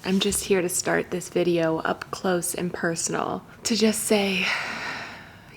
I'm just here to start this video up close and personal to just say,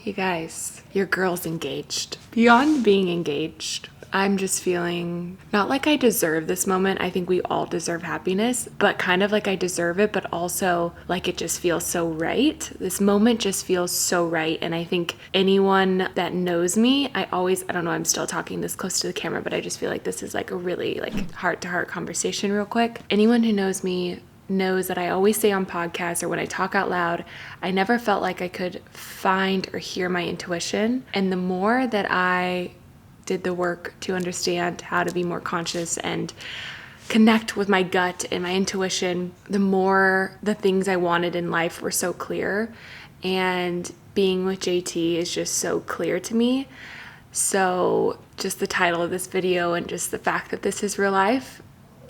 you guys, your girl's engaged. Beyond being engaged, I'm just feeling not like I deserve this moment. I think we all deserve happiness, but kind of like I deserve it, but also like it just feels so right. This moment just feels so right. And I think anyone that knows me, I don't know, I'm still talking this close to the camera, but I just feel like this is like a really like heart-to-heart conversation real quick. Anyone who knows me knows that I always say on podcasts or when I talk out loud, I never felt like I could find or hear my intuition. And the more that I did the work to understand how to be more conscious and connect with my gut and my intuition, the more the things I wanted in life were so clear. And being with JT is just so clear to me. So just the title of this video and just the fact that this is real life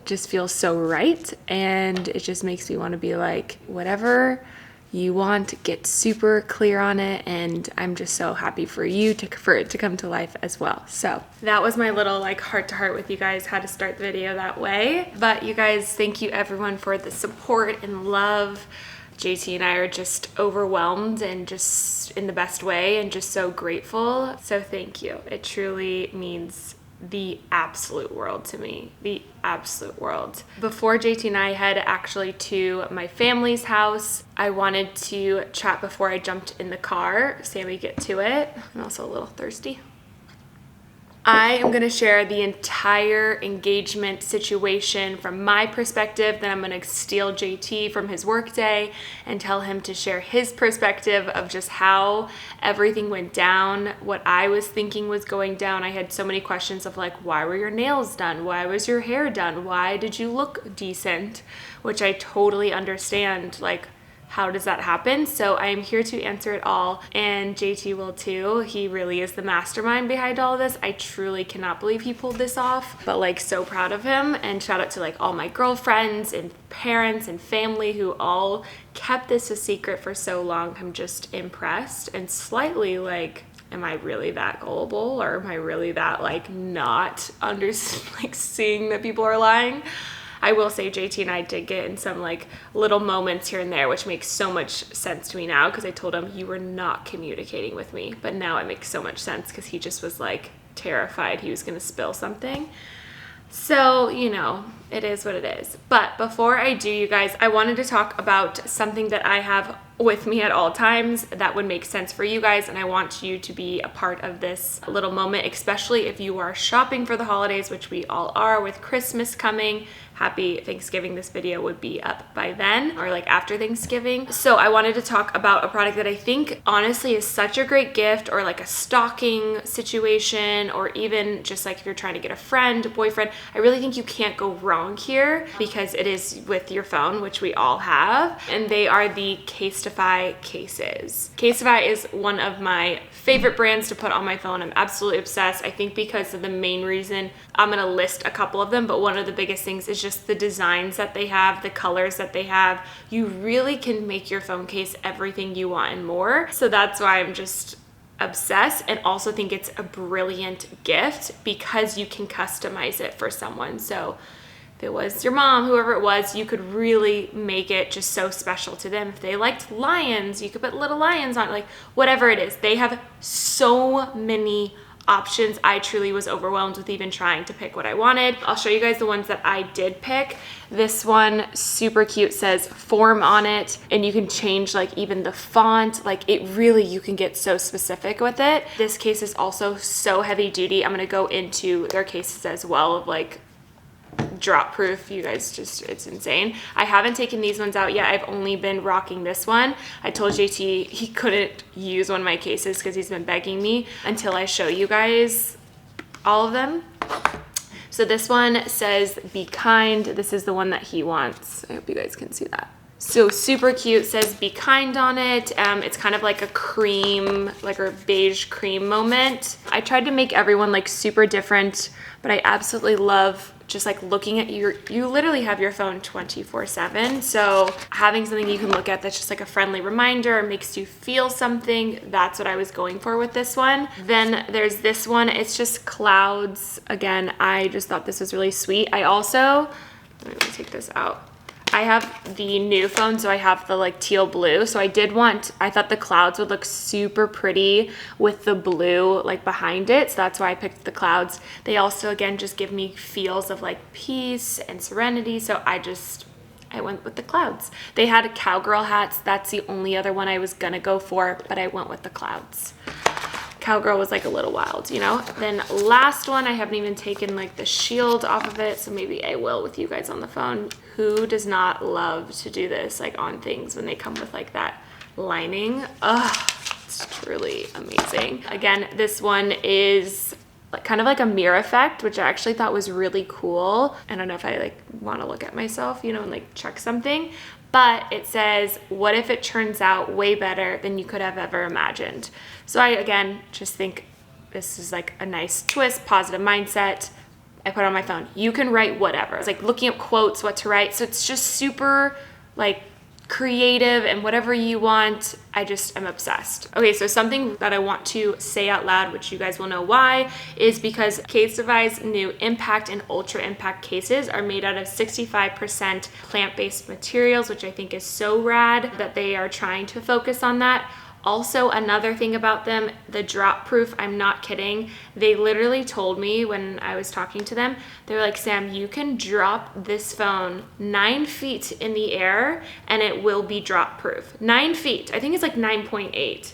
just feels so right. And it just makes me want to be like, whatever you want, get super clear on it. And I'm just so happy for it to come to life as well. So that was my little like heart to heart with you guys, how to start the video that way. But you guys, thank you everyone for the support and love. JT and I are just overwhelmed and just in the best way and just so grateful. So thank you. It truly means the absolute world to me, the absolute world. Before JT and I head actually to my family's house, I wanted to chat before I jumped in the car. Sammy, get to it. I'm also a little thirsty. I am going to share the entire engagement situation from my perspective. Then I'm going to steal JT from his workday and tell him to share his perspective of just how everything went down, what I was thinking was going down. I had so many questions of like, why were your nails done? Why was your hair done? Why did you look decent? Which I totally understand, like, how does that happen? So I am here to answer it all, and JT will too. He really is the mastermind behind all of this. I truly cannot believe he pulled this off, but like so proud of him. And shout out to like all my girlfriends and parents and family who all kept this a secret for so long. I'm just impressed and slightly like, am I really that gullible, or am I really that like not like seeing that people are lying? I will say JT and I did get in some like little moments here and there, which makes so much sense to me now because I told him you were not communicating with me. But now it makes so much sense because he just was like terrified he was going to spill something. So, you know, it is what it is. But before I do, you guys, I wanted to talk about something that I have with me at all times that would make sense for you guys, and I want you to be a part of this little moment, especially if you are shopping for the holidays, which we all are with Christmas coming. Happy Thanksgiving. This video would be up by then, or like after Thanksgiving. So I wanted to talk about a product that I think honestly is such a great gift, or like a stocking situation, or even just like if you're trying to get a friend, boyfriend. I really think you can't go wrong here because it is with your phone, which we all have, and they are the Casetify cases. Casetify is one of my favorite brands to put on my phone. I'm absolutely obsessed. I think because of the main reason, I'm gonna list a couple of them, but one of the biggest things is just the designs that they have, the colors that they have. You really can make your phone case everything you want and more. So that's why I'm just obsessed, and also think it's a brilliant gift because you can customize it for someone. So if it was your mom, whoever it was, you could really make it just so special to them. If they liked lions, you could put little lions on it, like whatever it is. They have so many options. I truly was overwhelmed with even trying to pick what I wanted. I'll show you guys the ones that I did pick. This one, super cute, says form on it, and you can change like even the font. Like it really, you can get so specific with it. This case is also so heavy duty. I'm gonna go into their cases as well of like drop proof. You guys, just, it's insane. I haven't taken these ones out yet. I've only been rocking this one. I told JT he couldn't use one of my cases because he's been begging me until I show you guys all of them. So this one says be kind. This is the one that he wants. I hope you guys can see that. So super cute, says be kind on it. It's kind of like a cream, like a beige cream moment. I tried to make everyone like super different, but I absolutely love just like looking at you literally have your phone 24/7. So having something you can look at that's just like a friendly reminder, makes you feel something. That's what I was going for with this one. Then there's this one. It's just clouds. Again, I just thought this was really sweet. I also, let me take this out. I have the new phone, so I have the like teal blue. So I thought the clouds would look super pretty with the blue like behind it. So that's why I picked the clouds. They also, again, just give me feels of like peace and serenity. So I went with the clouds. They had cowgirl hats. That's the only other one I was gonna go for, but I went with the clouds. Cowgirl was like a little wild, you know? Then last one, I haven't even taken like the shield off of it, so maybe I will with you guys on the phone. Who does not love to do this like on things when they come with like that lining? Ugh, it's truly amazing. Again, this one is kind of like a mirror effect, which I actually thought was really cool. I don't know if I like want to look at myself, you know, and like check something, but it says, what if it turns out way better than you could have ever imagined? So I, again, just think this is like a nice twist, positive mindset. I put it on my phone. You can write whatever. It's like looking up quotes, what to write. So it's just super like creative and whatever you want. I just am obsessed. Okay, so something that I want to say out loud, which you guys will know why, is because Casetify's new impact and ultra impact cases are made out of 65% plant-based materials, which I think is so rad that they are trying to focus on that. Also, another thing about them, the drop proof, I'm not kidding. They literally told me when I was talking to them, they're like, Sam, you can drop this phone 9 feet in the air and it will be drop proof. 9 feet, I think it's like 9.8.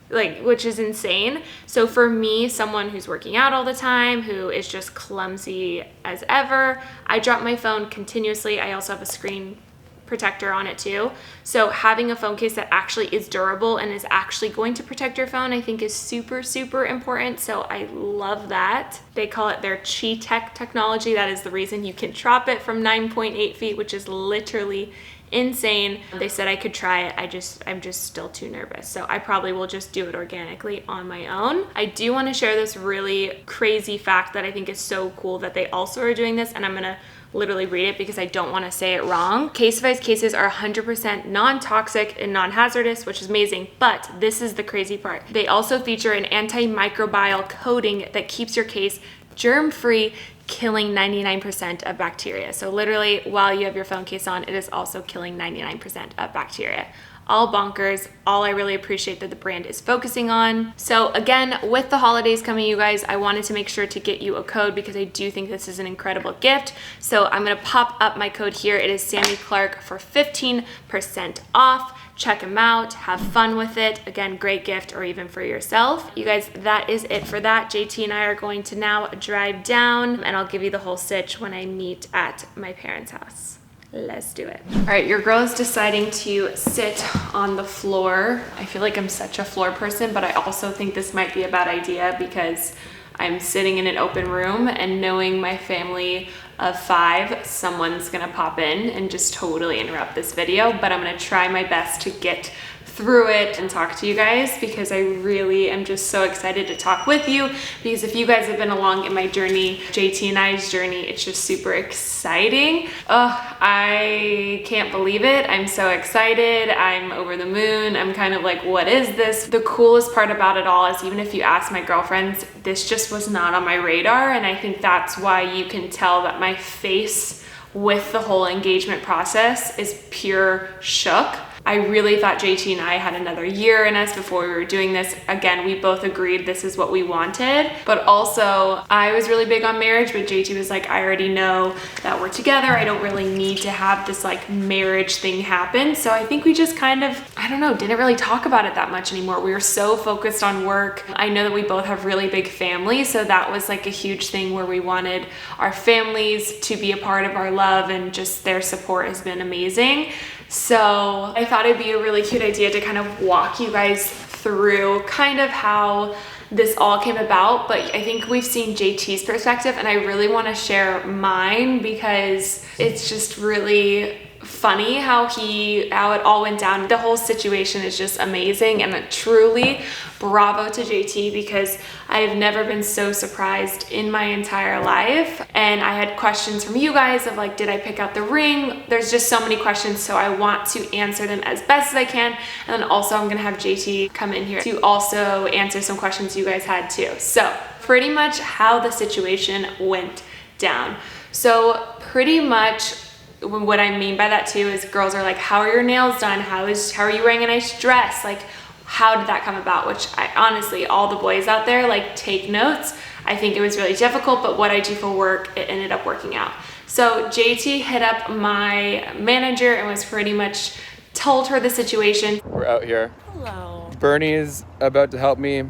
Like, which is insane. So for me, someone who's working out all the time, who is just clumsy as ever, I drop my phone continuously. I also have a screen protector on it too. So having a phone case that actually is durable and is actually going to protect your phone, I think is super, super important. So I love that. They call it their Chi-Tech technology. That is the reason you can drop it from 9.8 feet, which is literally insane. They said I could try it. I'm just still too nervous. So I probably will just do it organically on my own. I do want to share this really crazy fact that I think is so cool that they also are doing this, and I'm gonna literally read it because I don't want to say it wrong. Casetify's cases are 100% non-toxic and non-hazardous, which is amazing, but this is the crazy part. They also feature an antimicrobial coating that keeps your case germ-free, killing 99% of bacteria. So literally, while you have your phone case on, it is also killing 99% of bacteria. All bonkers, all I really appreciate that the brand is focusing on. So again, with the holidays coming, you guys, I wanted to make sure to get you a code because I do think this is an incredible gift. So I'm gonna pop up my code here. It is Sami Clarke for 15% off. Check them out, have fun with it. Again, great gift, or even for yourself. You guys, that is it for that. JT and I are going to now drive down, and I'll give you the whole sitch when I meet at my parents' house. Let's do it. All right, your girl is deciding to sit on the floor. I feel like I'm such a floor person, but I also think this might be a bad idea because I'm sitting in an open room, and knowing my family of 5, someone's gonna pop in and just totally interrupt this video, but I'm gonna try my best to get through it and talk to you guys because I really am just so excited to talk with you, because if you guys have been along in my journey, JT and I's journey, it's just super exciting. Oh, I can't believe it. I'm so excited. I'm over the moon. I'm kind of like, what is this? The coolest part about it all is, even if you ask my girlfriends, this just was not on my radar, and I think that's why you can tell that my face with the whole engagement process is pure shook. I really thought JT and I had another year in us before we were doing this. Again, we both agreed this is what we wanted, but also I was really big on marriage, but JT was like, I already know that we're together. I don't really need to have this like marriage thing happen. So I think we just kind of, I don't know, didn't really talk about it that much anymore. We were so focused on work. I know that we both have really big families, so that was like a huge thing where we wanted our families to be a part of our love, and just their support has been amazing. So I thought it'd be a really cute idea to kind of walk you guys through kind of how this all came about, but I think we've seen JT's perspective, and I really want to share mine because it's just really funny how it all went down. The whole situation is just amazing, and truly bravo to JT, because I've never been so surprised in my entire life. And I had questions from you guys of like, did I pick out the ring? There's just so many questions, so I want to answer them as best as I can. And then also I'm gonna have JT come in here to also answer some questions you guys had too. So pretty much how the situation went down. So pretty much what I mean by that too is girls are like, how are your nails done? How are you wearing a nice dress? Like, how did that come about? Which I honestly, all the boys out there, like, take notes. I think it was really difficult, but what I do for work, it ended up working out. So JT hit up my manager and was pretty much told her the situation. We're out here. Hello. Bernie's about to help me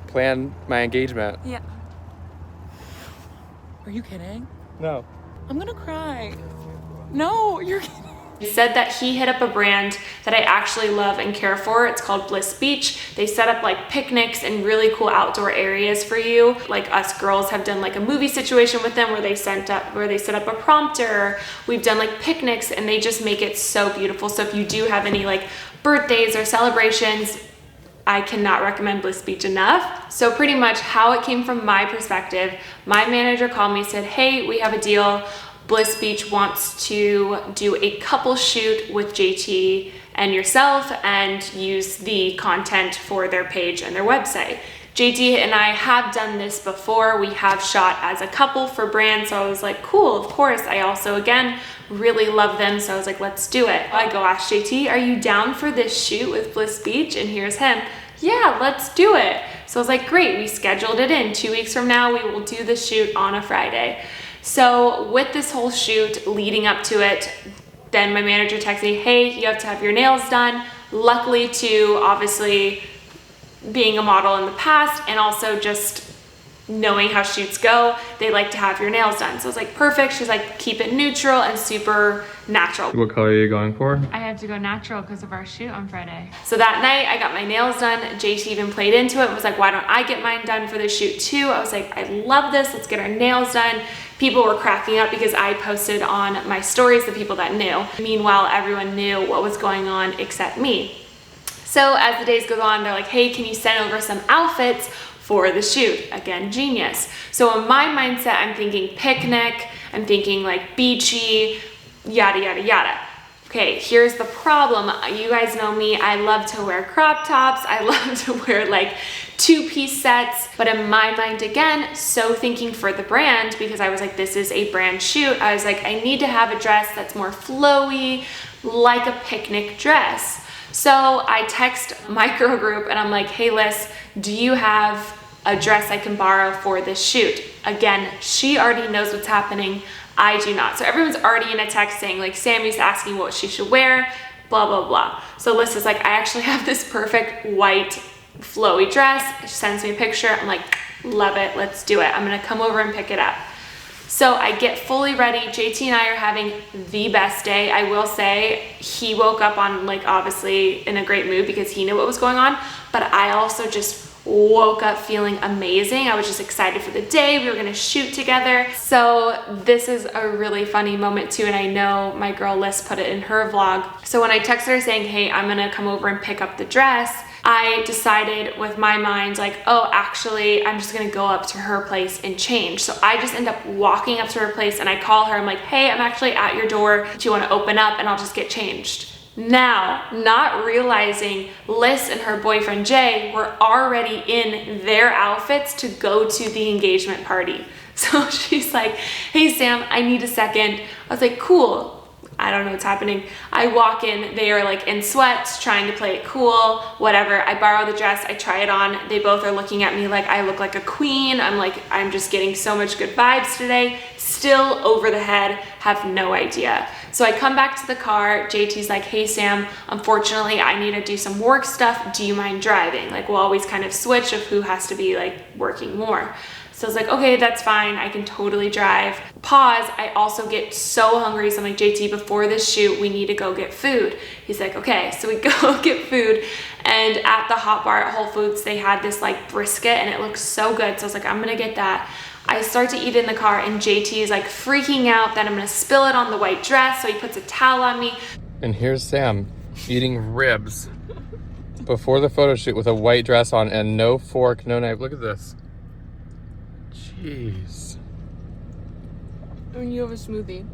plan my engagement. Yeah. Are you kidding? No. I'm gonna cry. No, you're kidding. He said that he hit up a brand that I actually love and care for. It's called Bliss Beach. They set up like picnics and really cool outdoor areas for you. Like us girls have done like a movie situation with them where they set up a prompter. We've done like picnics and they just make it so beautiful. So if you do have any like birthdays or celebrations, I cannot recommend Bliss Beach enough. So pretty much how it came from my perspective, my manager called me and said, hey, we have a deal. Bliss Beach wants to do a couple shoot with JT and yourself and use the content for their page and their website. JT and I have done this before. We have shot as a couple for brands. So I was like, cool, of course. I also, again, really love them. So I was like, let's do it. I go ask JT, are you down for this shoot with Bliss Beach? And here's him. Yeah, let's do it. So I was like, great, we scheduled it in. 2 weeks from now, we will do the shoot on a Friday. So with this whole shoot leading up to it, then my manager texted me, hey, you have to have your nails done. Luckily too, obviously being a model in the past and also just knowing how shoots go, they like to have your nails done. So I was like, perfect. She's like, keep it neutral and super natural. What color are you going for? I have to go natural because of our shoot on Friday. So that night I got my nails done. JT even played into it and was like, why don't I get mine done for the shoot too? I was like, I love this. Let's get our nails done. People were cracking up because I posted on my stories the people that knew. Meanwhile, everyone knew what was going on except me. So as the days go on, they're like, hey, can you send over some outfits for the shoot? Again, genius. So in my mindset, I'm thinking picnic, I'm thinking like beachy, yada, yada, yada. Okay, here's the problem. You guys know me, I love to wear crop tops. I love to wear like two-piece sets. But in my mind, again, so thinking for the brand, because I was like, this is a brand shoot. I was like, I need to have a dress that's more flowy, like a picnic dress. So I text my girl group and I'm like, hey Liz, do you have a dress I can borrow for this shoot? Again, she already knows what's happening. I do not. So everyone's already in a text saying like, Sammy's asking what she should wear, blah, blah, blah. So Liz is like, I actually have this perfect white flowy dress. She sends me a picture. I'm like, love it. Let's do it. I'm going to come over and pick it up. So I get fully ready. JT and I are having the best day. I will say he woke up on like obviously in a great mood because he knew what was going on, but I also just woke up feeling amazing. I was just excited for the day. We were gonna shoot together. So this is a really funny moment too, and I know my girl Liz put it in her vlog. So when I texted her saying, hey, I'm gonna come over and pick up the dress, I decided with my mind like, oh, actually, I'm just gonna go up to her place and change. So I just end up walking up to her place and I call her, I'm like, hey, I'm actually at your door. Do you wanna open up and I'll just get changed? Now, not realizing Liz and her boyfriend Jay were already in their outfits to go to the engagement party. So she's like, hey Sam, I need a second. I was like, cool. I don't know what's happening. I walk in, they are like in sweats, trying to play it cool, whatever. I borrow the dress, I try it on. They both are looking at me like I look like a queen. I'm like, I'm just getting so much good vibes today. Still over the head, have no idea. So I come back to the car, JT's like, hey Sam, unfortunately I need to do some work stuff. Do you mind driving? Like we'll always kind of switch of who has to be like working more. So I was like, okay, that's fine. I can totally drive. Pause. I also get so hungry. So I'm like, JT, before this shoot, we need to go get food. He's like, okay. So we go get food. And at the hot bar at Whole Foods, they had this like brisket and it looks so good. So I was like, I'm going to get that. I start to eat in the car and JT is like freaking out that I'm going to spill it on the white dress. So he puts a towel on me. And here's Sam eating ribs before the photo shoot with a white dress on and no fork, no knife. Look at this. Jeez. And you have a smoothie.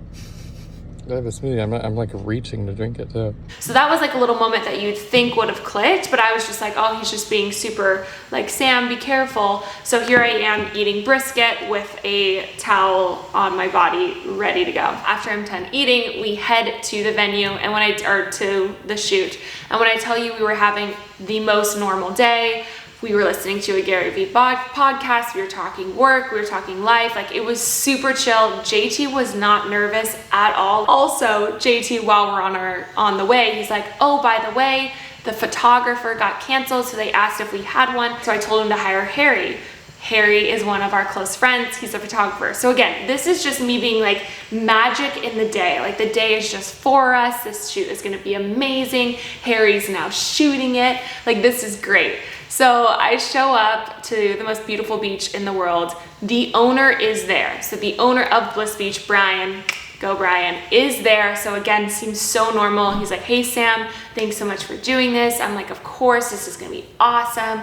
I have a smoothie. I'm like reaching to drink it too. So that was like a little moment that you'd think would have clicked, but I was just like, oh, he's just being super like, Sam, be careful. So here I am eating brisket with a towel on my body, ready to go. After I'm done eating, we head to the venue or to the shoot. And when I tell you we were having the most normal day, we were listening to a Gary Vee podcast. We were talking work. We were talking life. Like, it was super chill. JT was not nervous at all. Also, JT, while we're on the way, he's like, oh, by the way, the photographer got canceled. So they asked if we had one. So I told him to hire Harry. Harry is one of our close friends. He's a photographer. So again, this is just me being like magic in the day. Like, the day is just for us. This shoot is going to be amazing. Harry's now shooting it. Like, this is great. So I show up to the most beautiful beach in the world. The owner is there. So the owner of Bliss Beach, Brian, go Brian, is there. So again, seems so normal. He's like, hey Sam, thanks so much for doing this. I'm like, of course, this is gonna be awesome.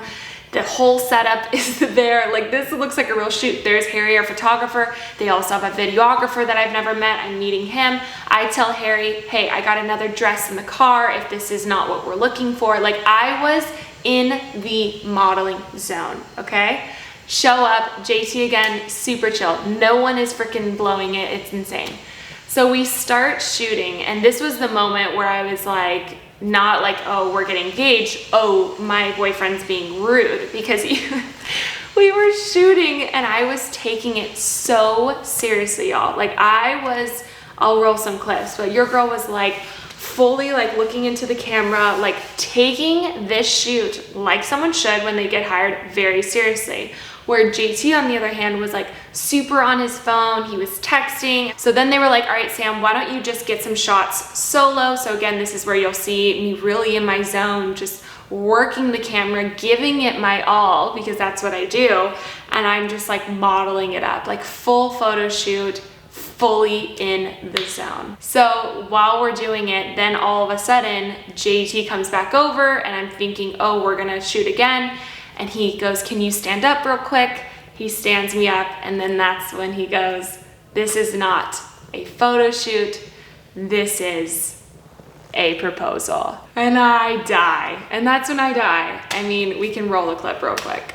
The whole setup is there. Like, this looks like a real shoot. There's Harry, our photographer. They also have a videographer that I've never met. I'm meeting him. I tell Harry, hey, I got another dress in the car if this is not what we're looking for. Like, I was in the modeling zone, okay? Show up, JT again, super chill. No one is freaking blowing it. It's insane. So we start shooting, and this was the moment where I was like, not like, oh, we're getting engaged. Oh, my boyfriend's being rude, because we were shooting and I was taking it so seriously, y'all. Like, I'll roll some clips, but your girl was like fully like looking into the camera, like taking this shoot like someone should when they get hired, very seriously. Where JT, on the other hand, was like super on his phone. He was texting. So then they were like, all right, Sam, why don't you just get some shots solo? So again, this is where you'll see me really in my zone, just working the camera, giving it my all, because that's what I do. And I'm just like modeling it up, like full photo shoot, fully in the zone. So while we're doing it, then all of a sudden, JT comes back over and I'm thinking, oh, we're gonna shoot again. And he goes, can you stand up real quick? He stands me up, and then that's when he goes, this is not a photo shoot, this is a proposal. And I die, and that's when I die. I mean, we can roll a clip real quick.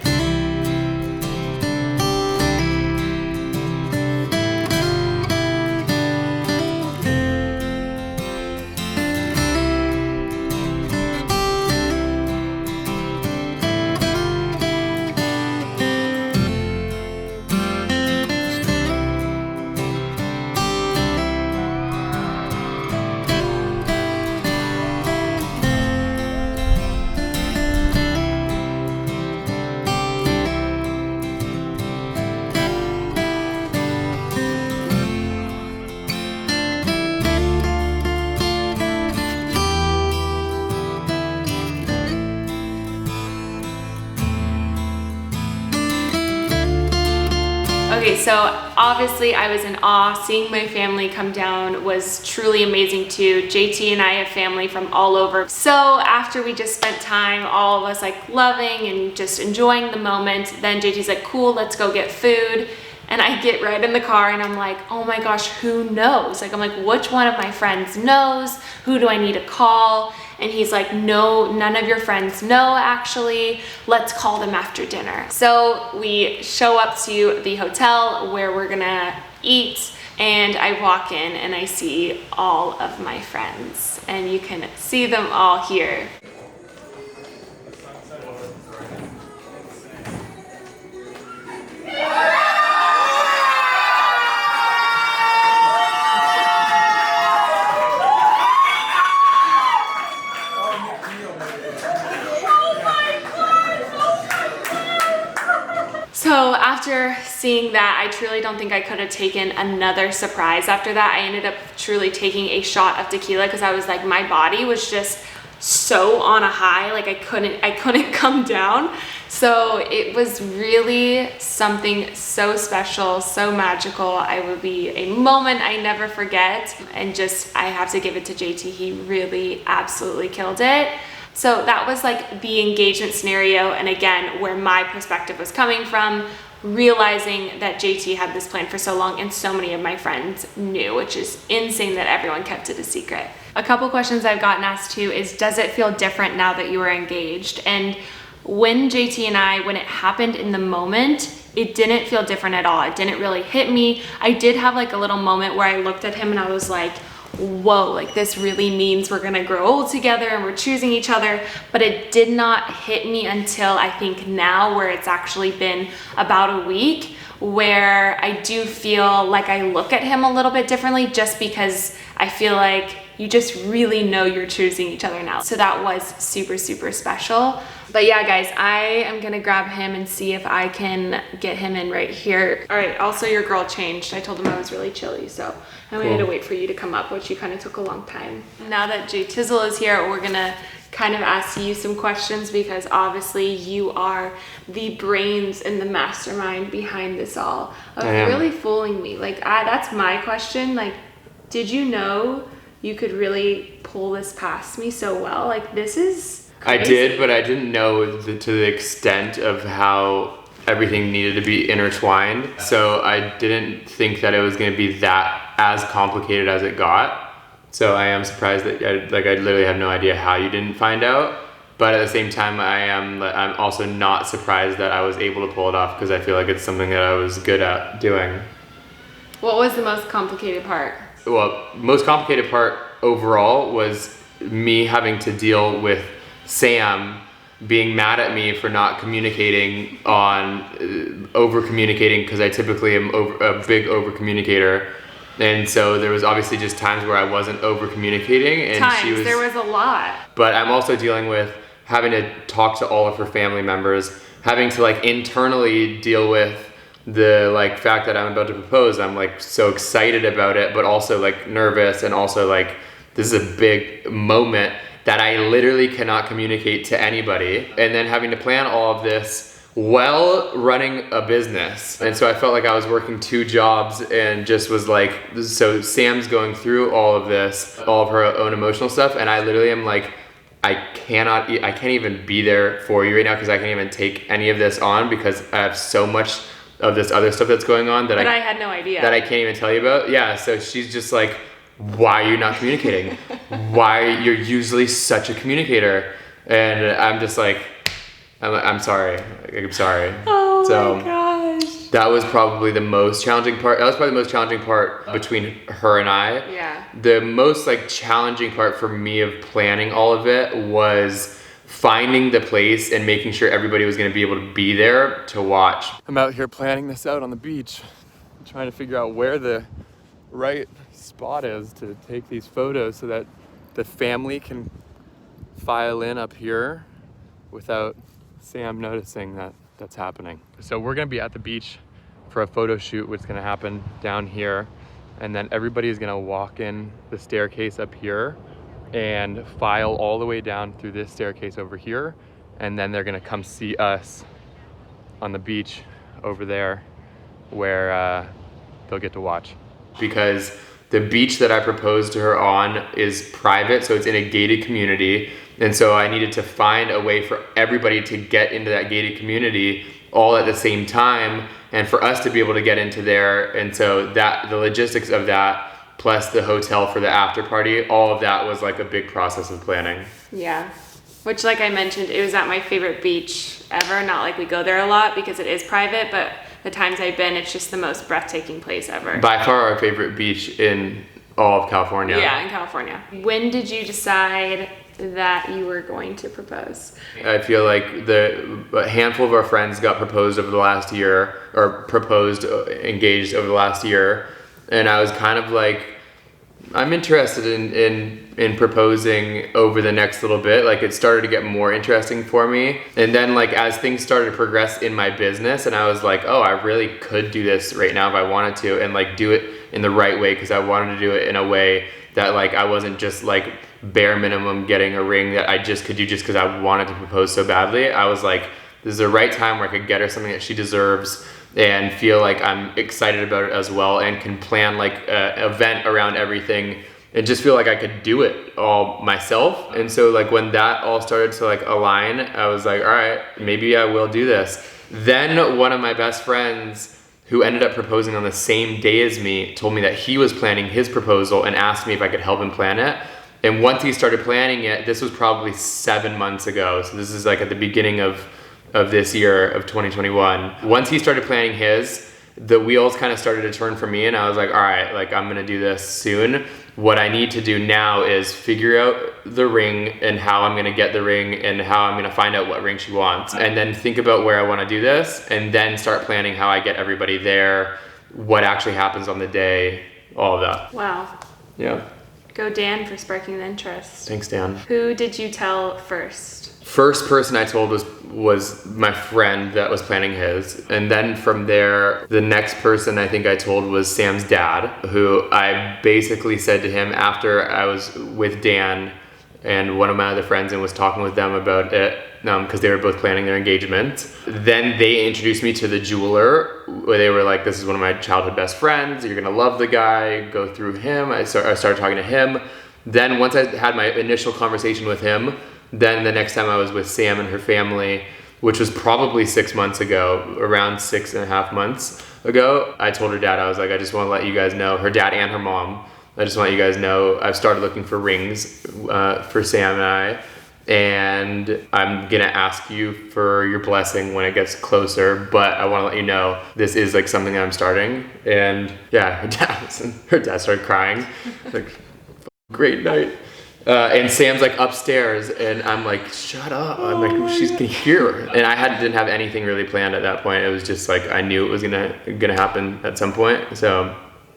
Okay, so obviously I was in awe. Seeing my family come down was truly amazing too. JT and I have family from all over. So after we just spent time, all of us like loving and just enjoying the moment, then JT's like, cool, let's go get food. And I get right in the car and I'm like, oh my gosh, who knows? Like, I'm like, which one of my friends knows? Who do I need to call? And he's like, no, none of your friends know actually. Let's call them after dinner. So we show up to the hotel where we're gonna eat, and I walk in and I see all of my friends, and you can see them all here. So after seeing that, I truly don't think I could have taken another surprise after that. I ended up truly taking a shot of tequila because I was like, my body was just so on a high, like I couldn't come down. So it was really something so special, so magical. It would be a moment I never forget. And just, I have to give it to JT. He really absolutely killed it. So that was like the engagement scenario, and again, where my perspective was coming from. realizing that JT had this plan for so long and so many of my friends knew, which is insane that everyone kept it a secret. A couple questions I've gotten asked too is, does it feel different now that you are engaged? And when JT and I, when it happened in the moment, it didn't feel different at all. It didn't really hit me. I did have like a little moment where I looked at him and I was like, whoa, like this really means we're gonna grow old together and we're choosing each other. But it did not hit me until I think now, where it's actually been about a week, where I do feel like I look at him a little bit differently, just because I feel like you just really know you're choosing each other now. So that was super, super special. But yeah, guys, I am gonna grab him and see if I can get him in right here. All right, also your girl changed. I told him I was really chilly, so I had to wait for you to come up, which you kind of took a long time. Now that Jay Tizzle is here, we're gonna kind of ask you some questions, because obviously you are the brains and the mastermind behind this all, of really fooling me. Like, that's my question. Like, did you know you could really pull this past me so well? Like, this is crazy. I did, but I didn't know to the extent of how everything needed to be intertwined. So I didn't think that it was going to be that as complicated as it got. So I am surprised that I literally have no idea how you didn't find out. But at the same time, I'm also not surprised that I was able to pull it off, because I feel like it's something that I was good at doing. What was the most complicated part? Well, most complicated part overall was me having to deal with Sam being mad at me for not communicating on over communicating, because I typically am a big over communicator, and so there was obviously just times where I wasn't over communicating, and there was a lot. But I'm also dealing with having to talk to all of her family members, having to like internally deal with the like fact that I'm about to propose. I'm like so excited about it, but also like nervous, and also like this is a big moment that I literally cannot communicate to anybody, and then having to plan all of this while running a business. And so I felt like I was working 2 jobs, and just was like, so Sam's going through all of this, all of her own emotional stuff, and I literally am like, I can't even be there for you right now, because I can't even take any of this on, because I have so much of this other stuff that's going on that I had no idea, that I can't even tell you about. Yeah, so she's just like, why are you not communicating? Why, you're usually such a communicator. And I'm just like, I'm sorry. I'm sorry. Oh my gosh. That was probably the most challenging part. That was probably the most challenging part between her and I. Yeah. The most like challenging part for me of planning all of it was finding the place and making sure everybody was going to be able to be there to watch. I'm out here planning this out on the beach, trying to figure out where the right spot is to take these photos so that the family can file in up here without Sam noticing that that's happening. So we're gonna be at the beach for a photo shoot, which is gonna happen down here, and then everybody is gonna walk in the staircase up here and file all the way down through this staircase over here, and then they're gonna come see us on the beach over there, where they'll get to watch. Because the beach that I proposed to her on is private, so it's in a gated community. And so I needed to find a way for everybody to get into that gated community all at the same time, and for us to be able to get into there. And so that the logistics of that, plus the hotel for the after party, all of that was like a big process of planning. Yeah. Which, like I mentioned, it was at my favorite beach ever. Not like we go there a lot because it is private, but the times I've been, it's just the most breathtaking place ever. By far our favorite beach in all of California. Yeah, in California. When did you decide that you were going to propose? I feel like a handful of our friends got proposed over the last year, or engaged over the last year. And I was kind of like, I'm interested in proposing over the next little bit. Like, it started to get more interesting for me. And then like as things started to progress in my business, and I was like, oh, I really could do this right now if I wanted to, and like do it in the right way, because I wanted to do it in a way that like I wasn't just like bare minimum getting a ring that I just could do just because I wanted to propose so badly. I was like, this is the right time where I could get her something that she deserves and feel like I'm excited about it as well, and can plan like an event around everything, and just feel like I could do it all myself. And so like when that all started to like align, I was like, all right, maybe I will do this. Then one of my best friends who ended up proposing on the same day as me told me that he was planning his proposal and asked me if I could help him plan it. And once he started planning it, this was probably 7 months ago. So this is like at the beginning of this year of 2021. Once he started planning his, the wheels kind of started to turn for me, and I was like, all right, like I'm gonna do this soon. What I need to do now is figure out the ring and how I'm gonna get the ring and how I'm gonna find out what ring she wants. And then think about where I wanna do this, and then start planning how I get everybody there, what actually happens on the day, all of that. Wow. Yeah. Go Dan for sparking the interest. Thanks, Dan. Who did you tell first? First person I told was my friend that was planning his. And then from there, the next person I think I told was Sam's dad, who I basically said to him after I was with Dan and one of my other friends and was talking with them about it, because they were both planning their engagement. Then they introduced me to the jeweler, where they were like, this is one of my childhood best friends, you're gonna love the guy, go through him. I started talking to him. Then once I had my initial conversation with him, then the next time I was with Sam and her family, which was probably 6 months ago, around 6.5 months ago, I told her dad, I was like, I just want to let you guys know, her dad and her mom, I just want you guys know I've started looking for rings for Sam and I, and I'm gonna ask you for your blessing when it gets closer, but I want to let you know this is like something I'm starting. And yeah, her dad started crying, like, great night. And Sam's like upstairs, and I'm like, shut up. I'm like, she's gonna hear. And I didn't have anything really planned at that point. It was just like, I knew it was gonna happen at some point. So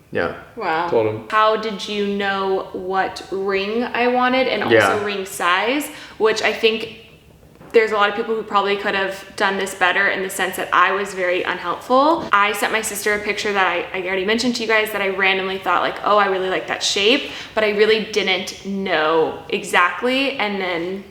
yeah. Wow. Told him. How did you know what ring I wanted and also ring size? Which I think there's a lot of people who probably could have done this better in the sense that I was very unhelpful. I sent my sister a picture that I already mentioned to you guys that I randomly thought like, oh, I really like that shape, but I really didn't know exactly. And then...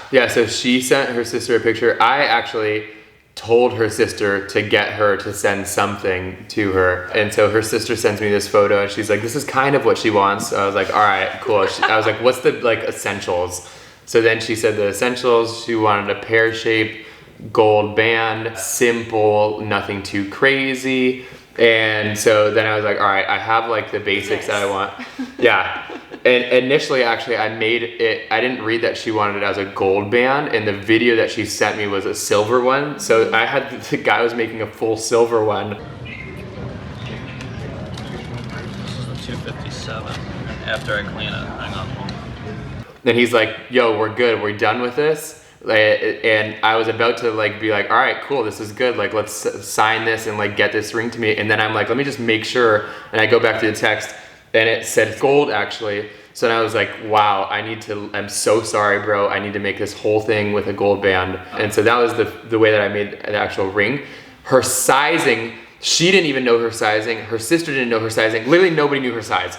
Yeah, so she sent her sister a picture. I actually told her sister to get her to send something to her. And so her sister sends me this photo and she's like, this is kind of what she wants. So I was like, all right, cool. I was like, what's the like essentials? So then she said the essentials, she wanted a pear shape, gold band, simple, nothing too crazy. And so then I was like, all right, I have like the basics that I want. Yeah. And initially, actually, I made it, I didn't read that she wanted it as a gold band, and the video that she sent me was a silver one. So I had, the guy was making a full silver one. This is the 257. After I clean it, hang on. Then he's like, yo, we're good, we're done with this. And I was about to like be like, all right, cool, this is good. Like, let's sign this and like get this ring to me. And then I'm like, let me just make sure. And I go back to the text and it said gold actually. So then I was like, wow, I'm so sorry, bro. I need to make this whole thing with a gold band. And so that was the way that I made the actual ring. Her sizing, she didn't even know her sizing. Her sister didn't know her sizing. Literally nobody knew her size.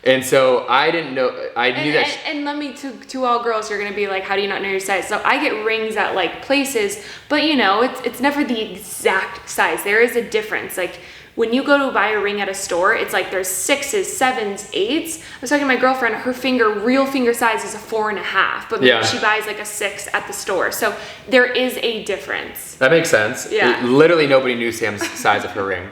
And so I didn't know, I knew that. And let me, to all girls, you're gonna be like, how do you not know your size? So I get rings at like places, but you know, it's never the exact size. There is a difference. Like when you go to buy a ring at a store, it's like there's 6s, 7s, 8s. I was talking to my girlfriend, her real finger size is a 4.5, but maybe she buys like a 6 at the store. So there is a difference. That makes sense. Yeah. Literally nobody knew Sam's size of her ring.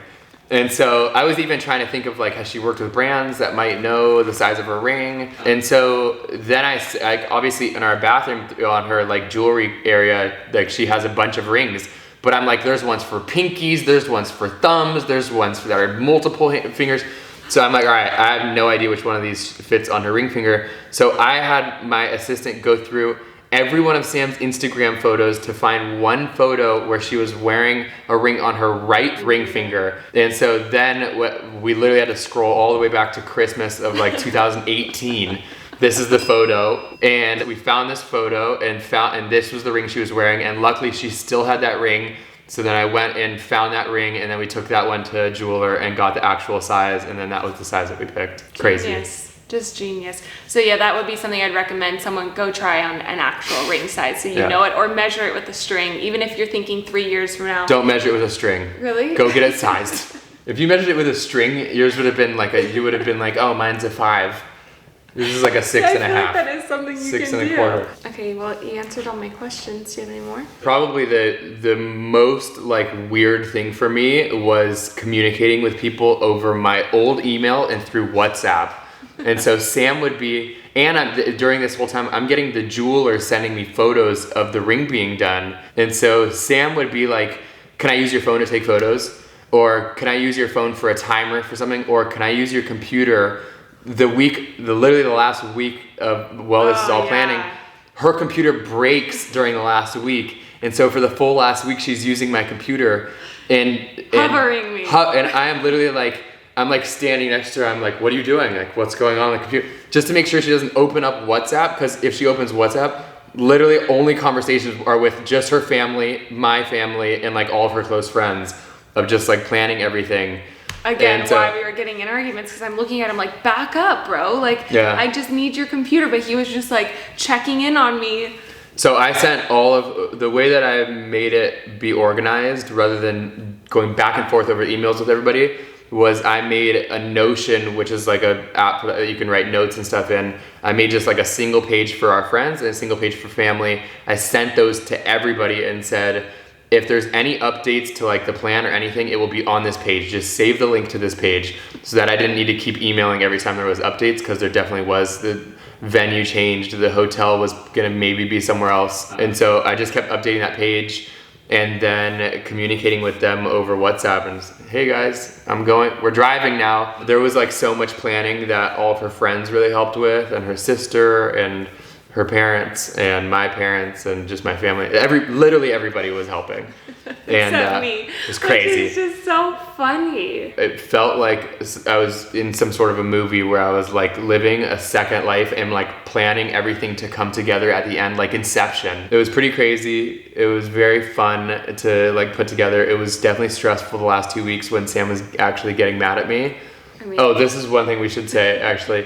And so I was even trying to think of like, has she worked with brands that might know the size of her ring? And so then I obviously in our bathroom on her like jewelry area, like she has a bunch of rings, but I'm like, there's ones for pinkies, there's ones for thumbs, there's ones that are multiple fingers. So I'm like, all right, I have no idea which one of these fits on her ring finger. So I had my assistant go through every one of Sam's Instagram photos to find one photo where she was wearing a ring on her right ring finger. And so then we literally had to scroll all the way back to Christmas of like 2018. This is the photo, and we found this photo and this was the ring she was wearing, and luckily she still had that ring. So then I went and found that ring, and then we took that one to a jeweler and got the actual size, and then that was the size that we picked. Crazy. Yes. Just genius. So yeah, that would be something I'd recommend someone go try on an actual ring size so you know it, or measure it with a string, even if you're thinking 3 years from now. Don't measure it with a string. Really? Go get it sized. If you measured it with a string, yours would have been like you would have been like, oh, mine's a 5. This is like a 6.5. I feel like that is something you 6 can and a do. quarter. Okay. Okay, well, you answered all my questions. Do you have any more? Probably the most like weird thing for me was communicating with people over my old email and through WhatsApp. And so Sam would be, and during this whole time, I'm getting the jeweler sending me photos of the ring being done. And so Sam would be like, can I use your phone to take photos? Or can I use your phone for a timer for something? Or can I use your computer? Literally the last week of, this is all planning, her computer breaks during the last week. And so for the full last week, she's using my computer and hovering me. And I am literally like, I'm like standing next to her. I'm like, what are you doing? Like, what's going on the computer? Just to make sure she doesn't open up WhatsApp. Because if she opens WhatsApp, literally only conversations are with just her family, my family, and like all of her close friends of just like planning everything. Again, why we were getting in arguments, because I'm looking at him like, back up, bro. Like, I just need your computer. But he was just like checking in on me. So I sent all of the way that I made it be organized rather than going back and forth over emails with everybody was I made a Notion, which is like a app that you can write notes and stuff in. I made just like a single page for our friends and a single page for family. I sent those to everybody and said, if there's any updates to like the plan or anything, it will be on this page. Just save the link to this page so that I didn't need to keep emailing every time there was updates, because there definitely was. The venue changed, the hotel was gonna maybe be somewhere else. And so I just kept updating that page and then communicating with them over WhatsApp and just, hey guys, we're driving now. There was like so much planning that all of her friends really helped with, and her sister and her parents and my parents and just my family. Literally everybody was helping. And except me. It was crazy. It's just so funny. It felt like I was in some sort of a movie where I was like living a second life and like planning everything to come together at the end, like Inception. It was pretty crazy. It was very fun to like put together. It was definitely stressful the last 2 weeks when Sam was actually getting mad at me. This is one thing we should say actually.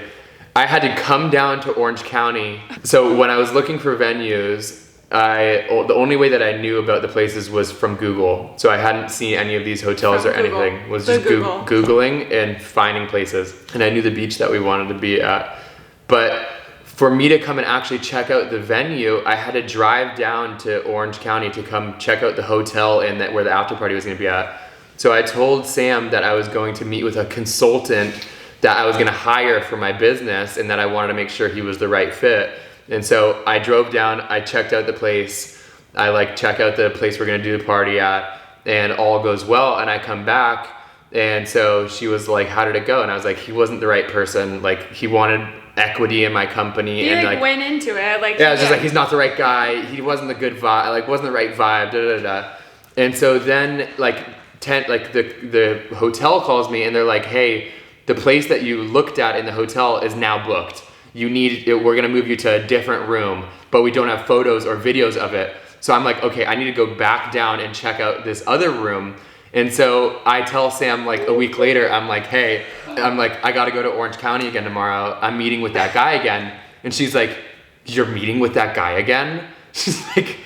I had to come down to Orange County. So when I was looking for venues, the only way that I knew about the places was from Google. So I hadn't seen any of these hotels from or Google. anything. Was just Googling and finding places. And I knew the beach that we wanted to be at. But for me to come and actually check out the venue, I had to drive down to Orange County to come check out the hotel and where the after party was gonna be at. So I told Sam that I was going to meet with a consultant that I was gonna hire for my business and that I wanted to make sure he was the right fit. And so I drove down, I checked out the place, I like check out the place we're gonna do the party at, and all goes well, and I come back, and so she was like, how did it go? And I was like, he wasn't the right person, like he wanted equity in my company. He and like went into it, like I was just like, he's not the right guy, he wasn't the good vibe, like wasn't the right vibe, da da da. And so then like the hotel calls me and they're like, hey, the place that you looked at in the hotel is now booked. We're gonna move you to a different room, but we don't have photos or videos of it. So I'm like, okay, I need to go back down and check out this other room. And so I tell Sam like a week later, I'm like, hey, I gotta go to Orange County again tomorrow. I'm meeting with that guy again. And she's like, you're meeting with that guy again? She's like,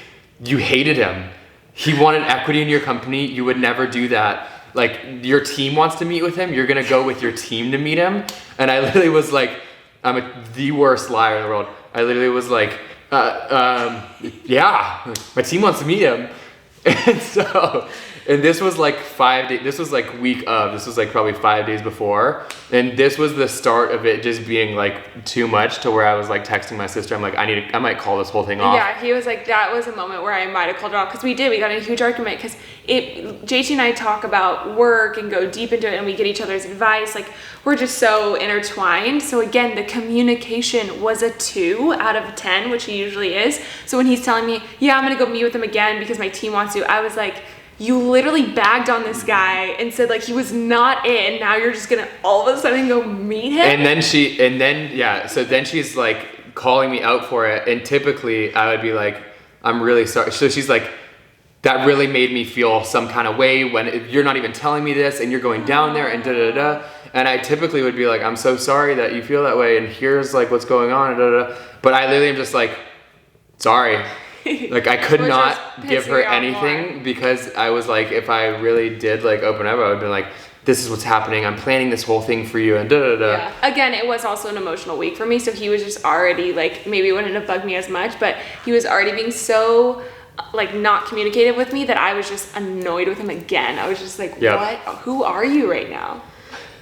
you hated him. He wanted equity in your company. You would never do that. Like, your team wants to meet with him, you're gonna go with your team to meet him? And I literally was like, I'm the worst liar in the world. I literally was like, yeah, my team wants to meet him. And this was like 5 days, this was like this was like probably 5 days before. And this was the start of it just being like too much to where I was like texting my sister. I'm like, I might call this whole thing off. Yeah, he was like, that was a moment where I might have called it off. Cause we got in a huge argument because JT and I talk about work and go deep into it and we get each other's advice. Like we're just so intertwined. So again, the communication was a 2 out of 10, which he usually is. So when he's telling me, yeah, I'm gonna go meet with him again because my team wants to, I was like, you literally bagged on this guy and said like he was not in. Now you're just gonna all of a sudden go meet him. And then so then she's like calling me out for it. And typically I would be like, I'm really sorry. So she's like, that really made me feel some kind of way when you're not even telling me this and you're going down there and da da da. And I typically would be like, I'm so sorry that you feel that way and here's like what's going on and da da da. But I literally am just like, sorry. Like I could not give her anything because I was like, if I really did like open up, I would have been like, this is what's happening. I'm planning this whole thing for you and da da da. Yeah. Again, it was also an emotional week for me. So he was just already like, maybe it wouldn't have bugged me as much, but he was already being so like not communicative with me that I was just annoyed with him again. I was just like, what? Who are you right now?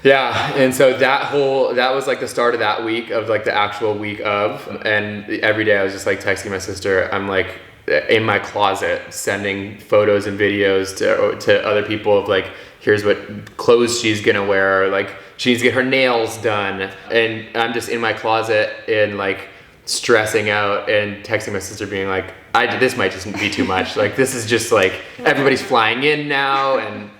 Yeah, and so that was like the start of that week, of like the actual week of, and every day I was just like texting my sister. I'm like in my closet sending photos and videos to other people of like, here's what clothes she's gonna wear, like she needs to get her nails done, and I'm just in my closet and like stressing out and texting my sister being like, this might just be too much. Like this is just like, everybody's flying in now, and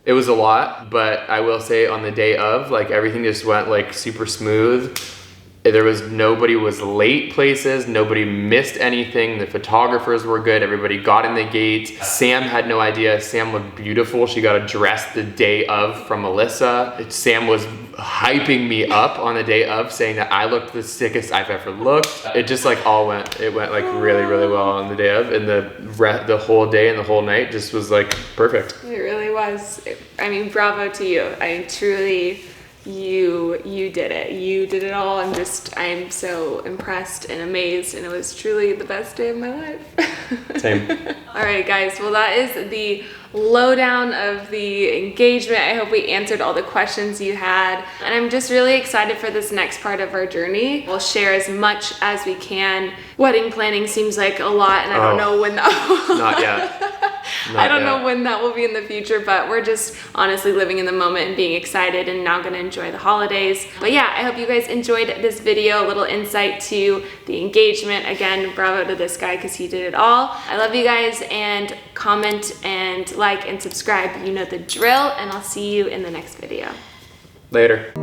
it was a lot. But I will say on the day of, like everything just went like super smooth. Nobody was late places, nobody missed anything, the photographers were good, everybody got in the gate. Sam had no idea. Sam looked beautiful. She got a dress the day of from Melissa. Sam was hyping me up on the day of, saying that I looked the sickest I've ever looked. It just like it went like really, really well on the day of, and the whole day and the whole night just was like perfect. It really was. I mean, bravo to you. I truly, you did it. You did it all. I'm so impressed and amazed, and it was truly the best day of my life. Same. All right, guys. Well, that is the lowdown of the engagement. I hope we answered all the questions you had, and I'm just really excited for this next part of our journey. We'll share as much as we can. Wedding planning seems like a lot, and I don't know when that Not yet. I don't know when that will be in the future, but we're just honestly living in the moment and being excited, and now gonna enjoy the holidays. But yeah, I hope you guys enjoyed this video, a little insight to the engagement. Again, bravo to this guy because he did it all. I love you guys, and comment and like and subscribe. You know the drill, and I'll see you in the next video. Later.